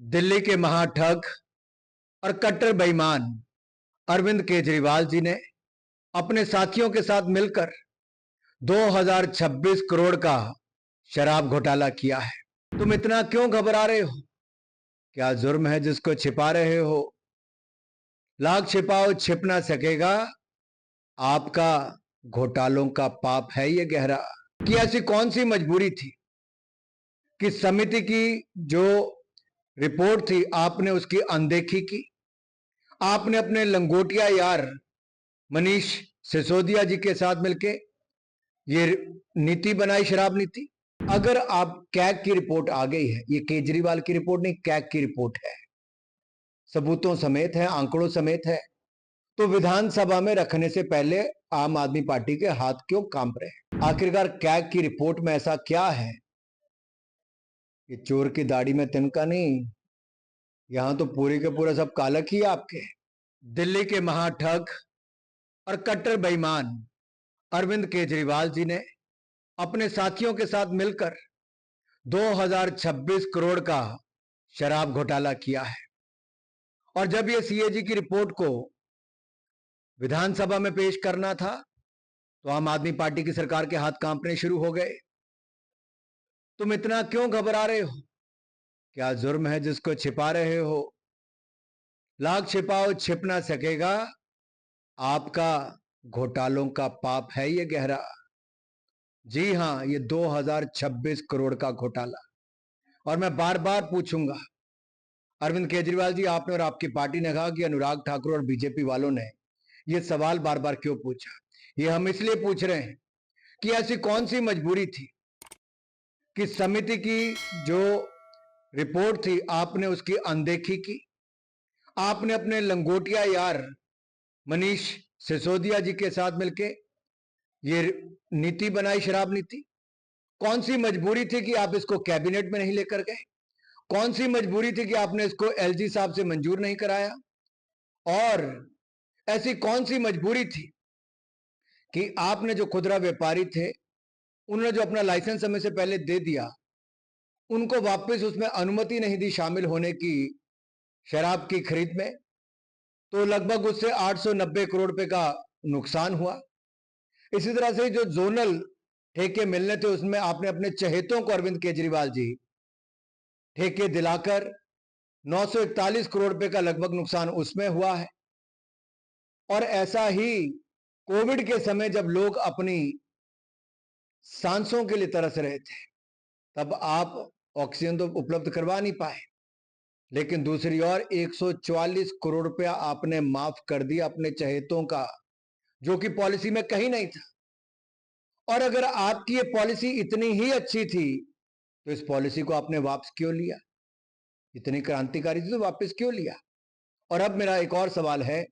दिल्ली के महाठग और कट्टर बेईमान अरविंद केजरीवाल जी ने अपने साथियों के साथ मिलकर 2026 करोड़ का शराब घोटाला किया है। तुम इतना क्यों घबरा रहे हो? क्या जुर्म है जिसको छिपा रहे हो? लाख छिपाओ छिप ना सकेगा, आपका घोटालों का पाप है ये गहरा। कि ऐसी कौन सी मजबूरी थी कि समिति की जो रिपोर्ट थी आपने उसकी अनदेखी की? आपने अपने लंगोटिया यार मनीष सिसोदिया जी के साथ मिलके ये नीति बनाई, शराब नीति। अगर आप कैग की रिपोर्ट आ गई है, ये केजरीवाल की रिपोर्ट नहीं, कैग की रिपोर्ट है, सबूतों समेत है, आंकड़ों समेत है, तो विधानसभा में रखने से पहले आम आदमी पार्टी के हाथ क्यों कांप रहे? आखिरकार कैग की रिपोर्ट में ऐसा क्या है? ये चोर की दाढ़ी में तिनका नहीं, यहां तो पूरी के पूरा सब कालक ही है आपके। दिल्ली के महाठग और कट्टर बेईमान अरविंद केजरीवाल जी ने अपने साथियों के साथ मिलकर 2026 करोड़ का शराब घोटाला किया है। और जब यह सीएजी की रिपोर्ट को विधानसभा में पेश करना था तो आम आदमी पार्टी की सरकार के हाथ कांपने शुरू हो गए। तुम इतना क्यों घबरा रहे हो? क्या जुर्म है जिसको छिपा रहे हो? लाख छिपाओ छिप ना सकेगा, आपका घोटालों का पाप है ये गहरा। जी हां, ये 2026 करोड़ का घोटाला। और मैं बार बार पूछूंगा, अरविंद केजरीवाल जी, आपने और आपकी पार्टी ने कहा कि अनुराग ठाकुर और बीजेपी वालों ने ये सवाल बार बार क्यों पूछा? ये हम इसलिए पूछ रहे हैं कि ऐसी कौन सी मजबूरी थी कि समिति की जो रिपोर्ट थी आपने उसकी अनदेखी की? आपने अपने लंगोटिया यार मनीष सिसोदिया जी के साथ मिलके ये नीति बनाई, शराब नीति। कौन सी मजबूरी थी कि आप इसको कैबिनेट में नहीं लेकर गए? कौन सी मजबूरी थी कि आपने इसको एलजी साहब से मंजूर नहीं कराया? और ऐसी कौन सी मजबूरी थी कि आपने जो खुदरा व्यापारी थे उन्होंने जो अपना लाइसेंस समय से पहले दे दिया, उनको वापस उसमें अनुमति नहीं दी शामिल होने की शराब की खरीद में, तो लगभग उससे 890 करोड़ रुपए का नुकसान हुआ। इसी तरह से जो जोनल ठेके मिलने थे उसमें आपने अपने चहेतों को अरविंद केजरीवाल जी ठेके दिलाकर 941 करोड़ रुपए का लगभग नुकसान उसमें हुआ है। और ऐसा ही कोविड के समय जब लोग अपनी सांसों के लिए तरस रहे थे, तब आप ऑक्सीजन तो उपलब्ध करवा नहीं पाए, लेकिन दूसरी ओर 144 करोड़ रुपया आपने माफ कर दिया अपने चहेतों का, जो कि पॉलिसी में कहीं नहीं था। और अगर आपकी ये पॉलिसी इतनी ही अच्छी थी तो इस पॉलिसी को आपने वापस क्यों लिया? इतनी क्रांतिकारी थी तो वापस क्यों लिया? और अब मेरा एक और सवाल है,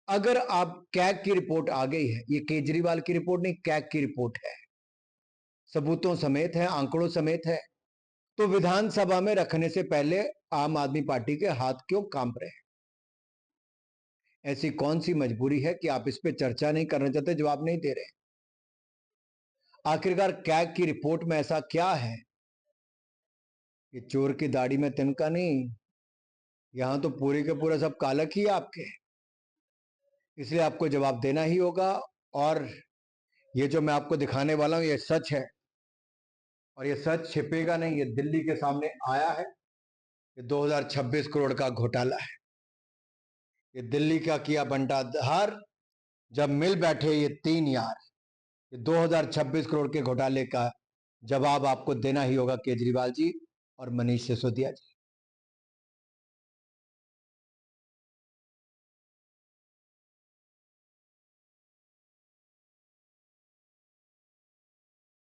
अगर आप कैग की रिपोर्ट आ गई है, ये केजरीवाल की रिपोर्ट नहीं, कैग की रिपोर्ट है, सबूतों समेत है, आंकड़ों समेत है, तो विधानसभा में रखने से पहले आम आदमी पार्टी के हाथ क्यों कांप रहे? ऐसी कौन सी मजबूरी है कि आप इस पे चर्चा नहीं करना चाहते, जवाब नहीं दे रहे? आखिरकार कैग की रिपोर्ट में ऐसा क्या है? ये चोर की दाढ़ी में तिनका नहीं, यहां तो पूरी के पूरा सब कालक ही है आपके, इसलिए आपको जवाब देना ही होगा। और ये जो मैं आपको दिखाने वाला हूं ये सच है, और ये सच छिपेगा नहीं, ये दिल्ली के सामने आया है। ये 2026 करोड़ का घोटाला है। ये दिल्ली का किया बंटाधार जब मिल बैठे ये तीन यार। ये 2026 करोड़ के घोटाले का जवाब आपको देना ही होगा, केजरीवाल जी और मनीष सिसोदिया जी।